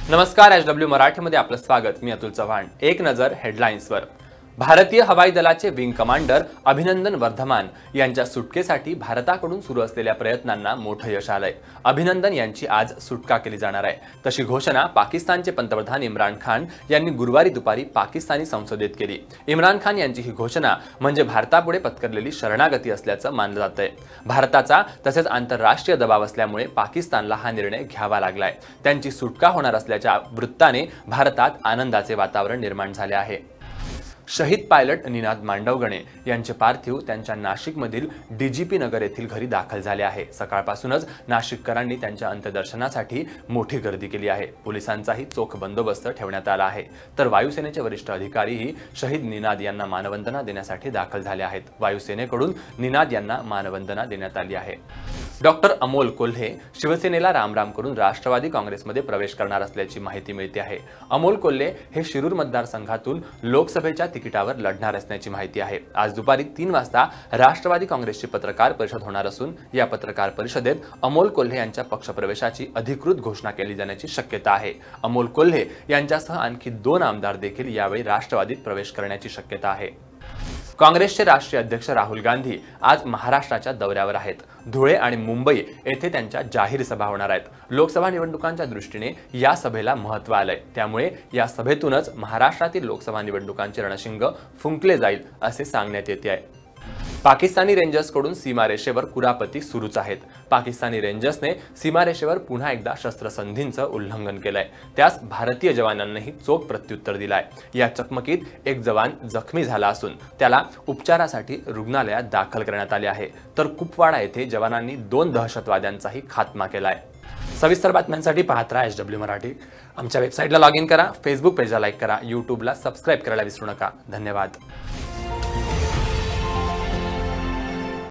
नमस्कार, एचडब्ल्यू मराठीमध्ये आपलं स्वागत। मी अतुल चव्हाण। एक नजर हेडलाईन्सवर। भारतीय हवाई दलाचे विंग कमांडर अभिनंदन वर्धमान यांच्या सुटकेसाठी भारताकडून सुरू असलेल्या प्रयत्नांना मोठं यश आलंय। अभिनंदन यांची आज सुटका केली जाणार आहे, तशी घोषणा पाकिस्तानचे पंतप्रधान इम्रान खान यांनी गुरुवारी दुपारी पाकिस्तानी संसदेत केली। इम्रान खान यांची ही घोषणा म्हणजे भारतापुढे पत्करलेली शरणागती असल्याचं मानलं जातंय। भारताचा तसेच आंतरराष्ट्रीय दबाव असल्यामुळे पाकिस्तानला हा निर्णय घ्यावा लागलाय। त्यांची सुटका होणार असल्याच्या वृत्ताने भारतात आनंदाचे वातावरण निर्माण झाले आहे। शहीद पायलट निनाद मांडवगणे यांचे पार्थिव त्यांच्या नाशिकमधील डीजीपी नगर येथील घरी दाखल झाले आहे। सकाळपासूनच नाशिककरांनी त्यांच्या अंत्यदर्शनासाठी मोठी गर्दी केली आहे। पोलिसांचाही चोख बंदोबस्त ठेवण्यात आला आहे, तर वायुसेनेचे वरिष्ठ अधिकारीही शहीद निनाद यांना मानवंदना देण्यासाठी दाखल झाले आहेत। वायुसेनेकडून निनाद यांना मानवंदना देण्यात आली आहे। डॉक्टर अमोल कोल्हे शिवसेनेला रामराम करून राष्ट्रवादी काँग्रेसमध्ये प्रवेश करणार असल्याची माहिती मिळते आहे। अमोल कोल्हे हे शिरूर मतदारसंघातून लोकसभेच्या तिकिटावर लढणार असल्याची माहिती आहे। आज दुपारी 3 वाजता राष्ट्रवादी काँग्रेसची पत्रकार परिषद होणार असून या पत्रकार परिषदेत अमोल कोल्हे यांच्या पक्षप्रवेशाची अधिकृत घोषणा केली जाण्याची शक्यता आहे। अमोल कोल्हे यांच्यासह आणखी 2 आमदार देखील यावेळी राष्ट्रवादीत प्रवेश करण्याची शक्यता आहे। काँग्रेसचे राष्ट्रीय अध्यक्ष राहुल गांधी आज महाराष्ट्राच्या दौऱ्यावर आहेत। धुळे आणि मुंबई येथे त्यांच्या जाहीर सभा होणार आहेत। लोकसभा निवडणुकांच्या दृष्टीने या सभेला महत्त्व आलंय, त्यामुळे या सभेतूनच महाराष्ट्रातील लोकसभा निवडणुकांचे रणशिंग फुंकले जाईल असे सांगण्यात येते आहे। पाकिस्तानी रेंजर्सकडून सीमारेषेवर कुरापती सुरूच आहेत। पाकिस्तानी रेंजर्सने सीमारेषेवर पुन्हा एकदा शस्त्रसंधींचं उल्लंघन केलंय, त्यास भारतीय जवानांनीही चोख प्रत्युत्तर दिलंय। या चकमकीत एक जवान जखमी झाला असून त्याला उपचारासाठी रुग्णालयात दाखल करण्यात आले आहे, तर कुपवाडा येथे जवानांनी 2 दहशतवाद्यांचाही खात्मा केलाय। सविस्तर बातम्यांसाठी पाहत राहा एचडब्ल्यू मराठी। आमच्या वेबसाईटला लॉग इन करा, फेसबुक पेजला लाईक करा, यूट्यूबला सबस्क्राईब करायला विसरू नका। धन्यवाद।